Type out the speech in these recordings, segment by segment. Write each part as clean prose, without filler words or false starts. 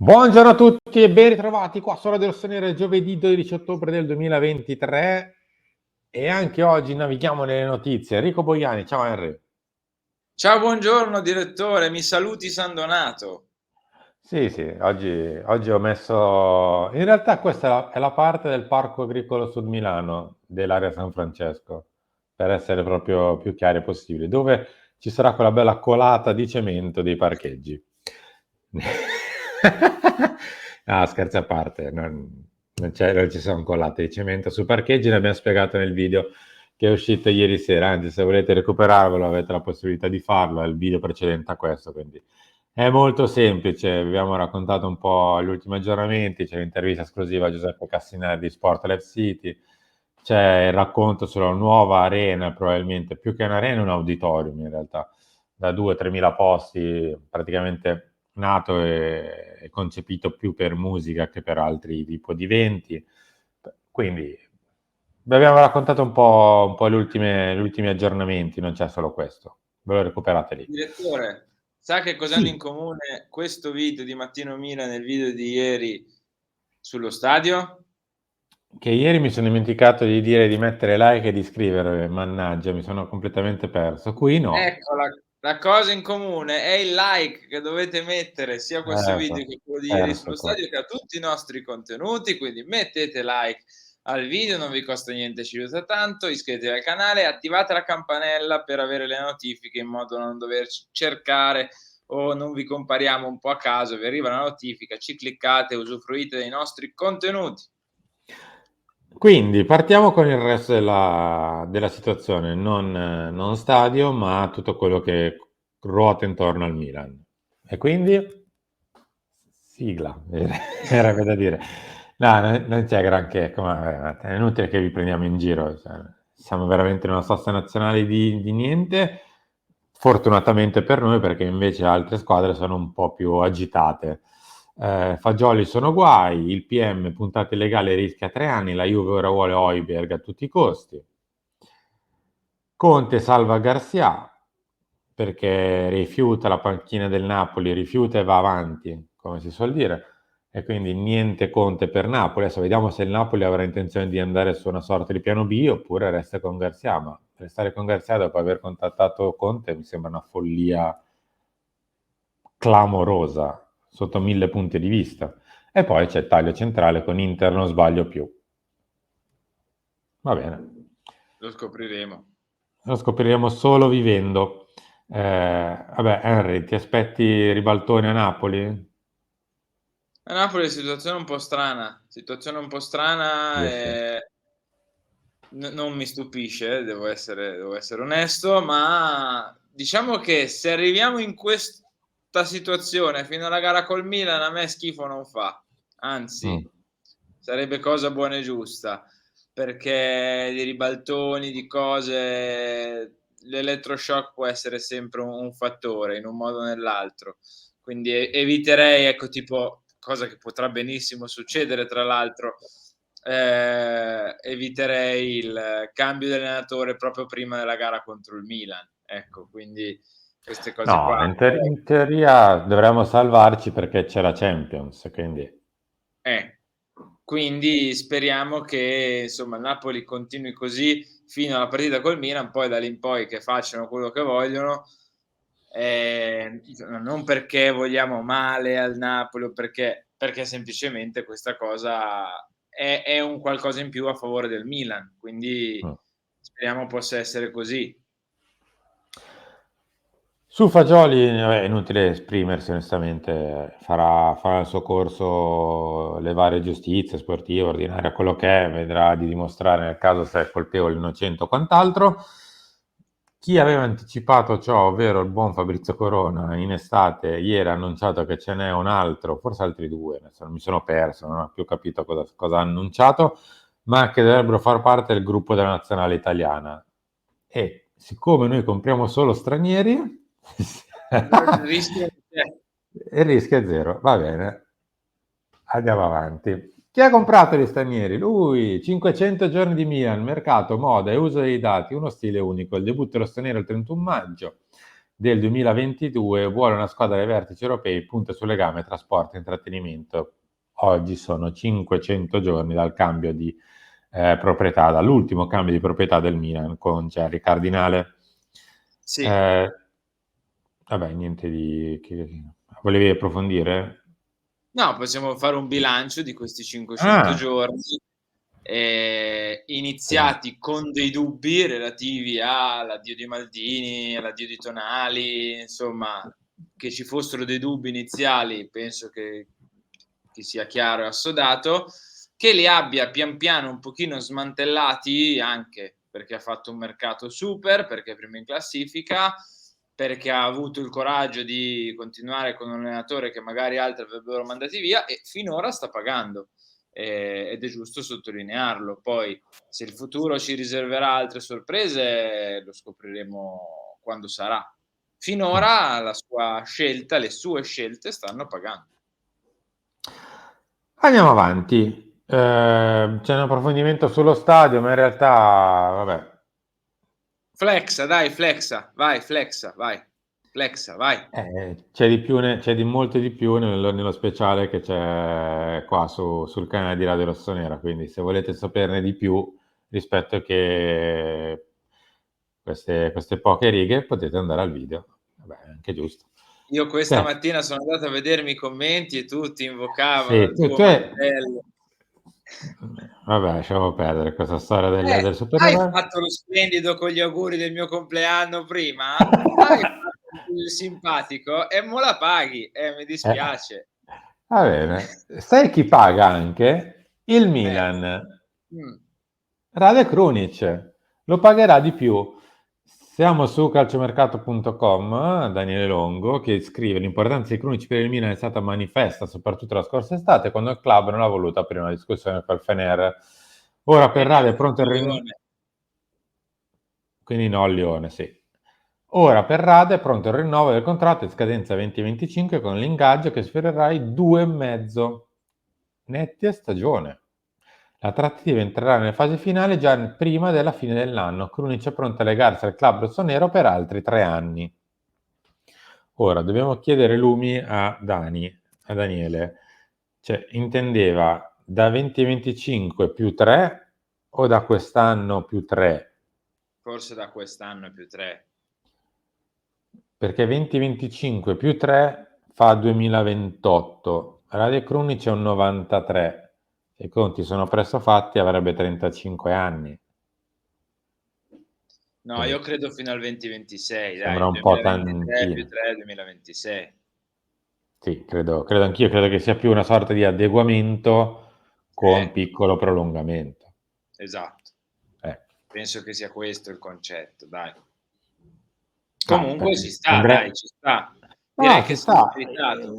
Buongiorno a tutti e ben ritrovati qua su Radio Rossonera, giovedì 12 ottobre del 2023 e anche oggi navighiamo nelle notizie. Enrico Boiani, ciao Henry. Ciao, buongiorno direttore, mi saluti San Donato. Sì, oggi ho messo... In realtà questa è la parte del Parco Agricolo Sud Milano dell'area San Francesco, per essere proprio più chiari possibile, dove ci sarà quella bella colata di cemento dei parcheggi. No, scherzi a parte, non ci sono colate di cemento su parcheggi, ne abbiamo spiegato nel video che è uscito ieri sera, anzi se volete recuperarvelo avete la possibilità di farlo, è il video precedente a questo, quindi è molto semplice. Abbiamo raccontato un po' gli ultimi aggiornamenti, c'è l'intervista esclusiva a Giuseppe Cassinelli di Sport Life City, c'è il racconto sulla nuova arena, probabilmente più che un'arena, un auditorium in realtà, da 2-3 mila posti, praticamente nato e concepito più per musica che per altri tipi di eventi. Quindi vi abbiamo raccontato un po' gli ultimi aggiornamenti, non c'è solo questo, ve lo recuperate lì. Direttore, sa che cosa hanno in Sì, comune questo video di Mattino Milan e il video di ieri sullo stadio? che ieri mi sono dimenticato di dire di mettere like e di iscrivervi, mannaggia, mi sono completamente perso. Qui no. Ecco, la cosa in comune è il like che dovete mettere sia a questo video Certo, che quello di ieri sullo certo. stadio che a tutti i nostri contenuti, quindi mettete like al video, non vi costa niente, ci aiuta tanto, iscrivetevi al canale e attivate la campanella per avere le notifiche in modo da non dover cercare o non vi compariamo un po' a caso, vi arriva la notifica, ci cliccate, usufruite dei nostri contenuti. Quindi partiamo con il resto della situazione, non stadio, ma tutto quello che ruota intorno al Milan. E quindi sigla, era da dire. No, non c'è granché, è inutile che vi prendiamo in giro, cioè, siamo veramente in una sosta nazionale di niente, fortunatamente per noi, perché invece altre squadre sono un po' più agitate. Fagioli sono guai, il PM puntate illegale rischia 3 anni, la Juve ora vuole Højbjerg a tutti i costi. Conte salva Garcia perché rifiuta la panchina del Napoli, rifiuta e va avanti, come si suol dire, e quindi niente Conte per Napoli. Adesso vediamo se il Napoli avrà intenzione di andare su una sorta di piano B oppure resta con Garcia, ma restare con Garcia dopo aver contattato Conte mi sembra una follia clamorosa sotto 1000 punti di vista. E poi c'è il taglio centrale con Inter, non sbaglio più. Va bene. Lo scopriremo. Lo scopriremo solo vivendo. Vabbè, Henry, ti aspetti ribaltoni a Napoli? A Napoli situazione un po' strana Io sì. e non mi stupisce, devo essere onesto, ma diciamo che se arriviamo in questa situazione fino alla gara col Milan a me schifo non fa, Mm. anzi sarebbe cosa buona e giusta, perché di ribaltoni, di cose l'elettroshock può essere sempre un fattore in un modo o nell'altro. Quindi eviterei, ecco, tipo cosa che potrà benissimo succedere tra l'altro, eviterei il cambio di allenatore proprio prima della gara contro il Milan. Ecco, quindi queste cose No, qua. in teoria dovremmo salvarci perché c'è la Champions, quindi Eh, quindi speriamo che insomma il Napoli continui così fino alla partita col Milan, poi da lì in poi che facciano quello che vogliono. Non perché vogliamo male al Napoli o perché semplicemente questa cosa è un qualcosa in più a favore del Milan, quindi mm. speriamo possa essere così. Su Fagioli, è inutile esprimersi onestamente, farà il suo corso, le varie giustizie sportive, ordinaria, quello che è, vedrà di dimostrare nel caso se è colpevole, innocente o quant'altro. Chi aveva anticipato ciò, ovvero il buon Fabrizio Corona, in estate, ieri ha annunciato che ce n'è un altro, forse altri due, adesso mi sono perso, non ho più capito cosa ha annunciato, ma che dovrebbero far parte del gruppo della nazionale italiana. E siccome noi compriamo solo stranieri, Il rischio c'è. il rischio è zero. Va bene, andiamo avanti. Chi ha comprato gli stranieri? Lui, 500 giorni di Milan, mercato, moda e uso dei dati, uno stile unico. Il debutto dello straniero il 31 maggio. del 2022 vuole una squadra dei vertici europei, punta sul legame tra sport e intrattenimento. Oggi sono 500 giorni dal cambio di proprietà, dall'ultimo cambio di proprietà del Milan con Gerry Cardinale. Sì. Vabbè, niente di... Volevi approfondire? No, possiamo fare un bilancio di questi 500 Ah, giorni, iniziati con dei dubbi relativi all'addio di Maldini, all'addio di Tonali, insomma, che ci fossero dei dubbi iniziali, penso che sia chiaro e assodato, che li abbia pian piano un pochino smantellati, anche perché ha fatto un mercato super, perché è primo in classifica, perché ha avuto il coraggio di continuare con un allenatore che magari altri avrebbero mandati via, e finora sta pagando, ed è giusto sottolinearlo. Poi se il futuro ci riserverà altre sorprese lo scopriremo quando sarà. Finora la sua scelta, le sue scelte stanno pagando. Andiamo avanti. C'è un approfondimento sullo stadio, ma in realtà, vabbè, Flexa, dai, flexa, vai, flexa, vai, flexa, vai. c'è di più, c'è di molto di più nello speciale che c'è qua sul canale di Radio Rossonera, quindi se volete saperne di più rispetto che queste poche righe potete andare al video. Vabbè, è anche giusto. Io questa Te, mattina sono andato a vedermi i commenti e tutti invocavano sì, il tuo tu mantello. vabbè, lasciamo perdere questa storia del Hai supereroe. fatto lo splendido con gli auguri del mio compleanno prima? Hai fatto il simpatico e mo la paghi, mi Eh, dispiace. va bene. Sai chi paga anche? Il Eh, Milan. mh. Rade Krunic lo pagherà di più. Siamo su calciomercato.com, Daniele Longo, che scrive: l'importanza di Krunic per il Milan è stata manifesta soprattutto la scorsa estate, quando il club non ha voluto aprire una discussione col Fener. Ora per E Rade è neanche pronto il con Lione. quindi no al Lione, sì. Ora per Rade è pronto il rinnovo del contratto in scadenza 2025 con l'ingaggio che sfiorerà i 2,5 netti a stagione. La trattativa entrerà nelle fasi finali già prima della fine dell'anno. Krunic è pronto a legarsi al club rossonero per altri 3 anni. Ora dobbiamo chiedere lumi a Daniele. Cioè, intendeva da 2025 più 3 o da quest'anno più 3? Forse da quest'anno più 3. Perché 2025 più 3 fa 2028. Radio Krunic è un 93. Se i conti sono presto fatti avrebbe 35 anni. No, io Quindi credo fino al 2026, sembra dai, un po' 2023 più tantino. 3, 2026. Sì, credo anch'io, credo che sia più una sorta di adeguamento con Eh, piccolo prolungamento. esatto. Eh. Penso che sia questo il concetto, dai. No, Comunque ci sta, Andrea... dai, ci sta. Direi No, che ci sia sta. meritato.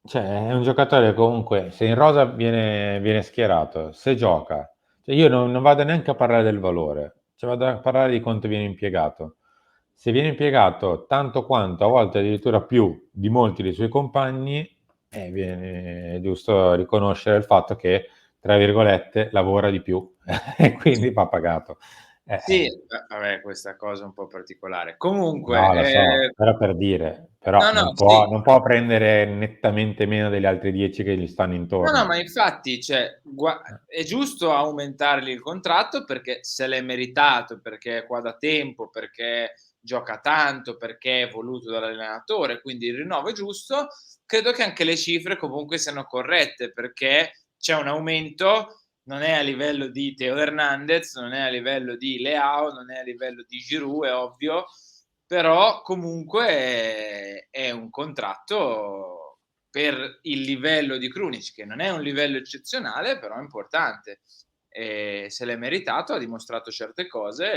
Cioè, è un giocatore che comunque, se in rosa viene schierato, se gioca, cioè io non vado neanche a parlare del valore, cioè vado a parlare di quanto viene impiegato. Se viene impiegato tanto quanto, a volte addirittura più di molti dei suoi compagni, è giusto riconoscere il fatto che, tra virgolette, lavora di più e quindi va pagato. Sì, vabbè, questa cosa è un po' particolare. Comunque, No, lo so, però per dire, no, però no, non sì. può, non può prendere nettamente meno degli altri 10 che gli stanno No, no, intorno. ma infatti, cioè, è giusto aumentargli il contratto perché se l'è meritato, perché è qua da tempo, perché gioca tanto, perché è voluto dall'allenatore, quindi il rinnovo è giusto. Credo che anche le cifre comunque siano corrette, perché c'è un aumento, non è a livello di Theo Hernandez, non è a livello di Leao, non è a livello di Giroud, è ovvio, però comunque è un contratto per il livello di Krunic, che non è un livello eccezionale, però è importante. Se l'è meritato, ha dimostrato certe cose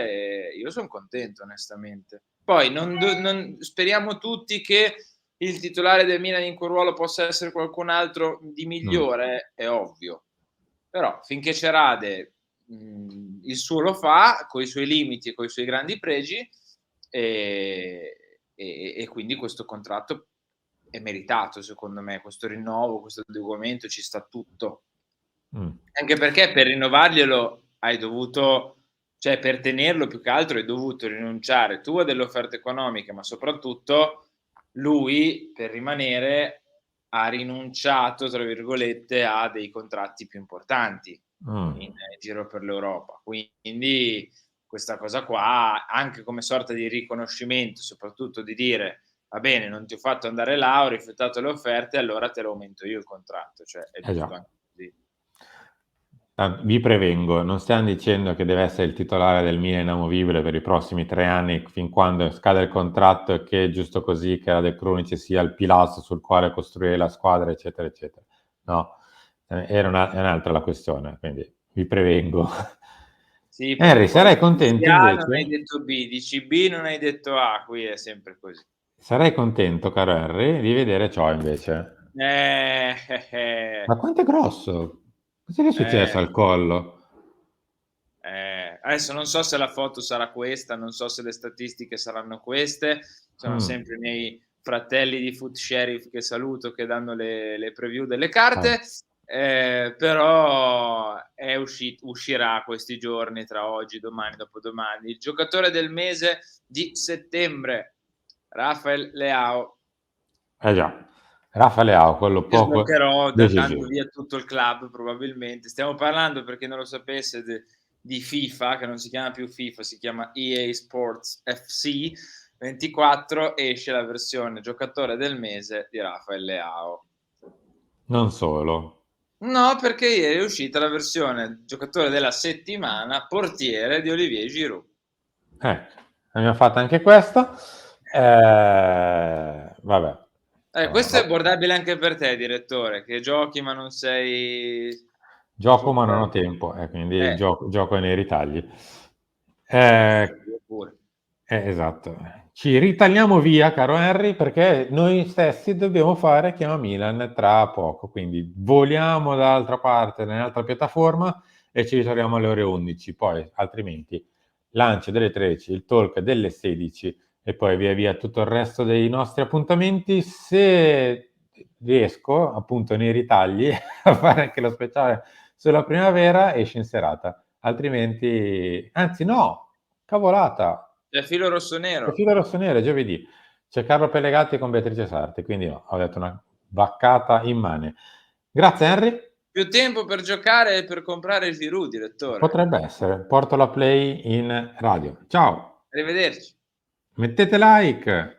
e io son contento onestamente. Poi non speriamo tutti che il titolare del Milan in quel ruolo possa essere qualcun altro di Mm, migliore, è ovvio. Però finché c'è Rade, il suo lo fa, coi suoi limiti e coi suoi grandi pregi, e quindi questo contratto è meritato secondo me, questo rinnovo, questo adeguamento, ci sta tutto. mm, Anche perché per rinnovarglielo hai dovuto Cioè, per tenerlo più che altro hai dovuto rinunciare tu a delle offerte economiche, ma soprattutto lui per rimanere ha "rinunciato" tra virgolette a dei contratti più importanti in giro per l'Europa. Quindi questa cosa qua, anche come sorta di riconoscimento, soprattutto di dire: "Va bene, non ti ho fatto andare là, ho rifiutato le offerte, allora te lo aumento io il contratto." Cioè è Eh giusto già. anche così. Vi prevengo, non stiam dicendo che deve essere il titolare del Milan inamovibile per i prossimi 3 anni, fin quando scade il contratto, e che giusto così che la De Crunici sia il pilastro sul quale costruire la squadra, eccetera, eccetera. No, è un'altra la questione, quindi vi prevengo. Sì, perché Henry, poi sarai dici contento A, non hai invece? detto B, dici B, non hai detto A, qui è sempre così. Sarai contento, caro Henry, di vedere ciò invece. Ma quanto è grosso? Cosa gli è successo eh, al collo? adesso non so se la foto sarà questa, non so se le statistiche saranno queste, sono Mh. sempre i miei fratelli di Foot Sheriff che saluto, che danno le preview delle Ah, carte, però uscirà questi giorni, tra oggi, domani, dopodomani. Il giocatore del mese di settembre, Rafael Leao. eh già. Rafa Leao, quello Io poco sbloccherò dando decisivo. via tutto il club probabilmente. Stiamo parlando, per chi non lo sapesse, di FIFA, che non si chiama più FIFA, si chiama EA Sports FC 24, esce la versione giocatore del mese di Rafael Leao. Non solo. No, perché ieri è uscita la versione giocatore della settimana, portiere di Olivier Giroud. Ecco, abbiamo fatto anche questo. Vabbè. Questo è Va guardabile anche per te, direttore, che giochi ma non sei gioco ma non super. ho tempo, e quindi Eh, gioco nei ritagli. io pure. Esatto. Ci ritagliamo via, caro Henry, perché noi stessi dobbiamo fare Chiama Milan tra poco, quindi voliamo dall'altra parte, nell'altra piattaforma, e ci ritroviamo alle ore 11. Poi, altrimenti, lancio delle 13, il talk delle 16, e poi via via tutto il resto dei nostri appuntamenti. Se riesco, appunto, nei ritagli a fare anche lo speciale sulla primavera, esce in serata. Altrimenti, anzi no, cavolata. C'è filo C'è rossonero. filo rossonero, è giovedì. C'è Carlo Pellegatti con Beatrice Sarti, quindi no, ho detto una vaccata immane. Grazie Henry, Più tempo per giocare e per comprare il Giroud, direttore. potrebbe essere. Porto la play in radio. Ciao, Arrivederci. mettete like.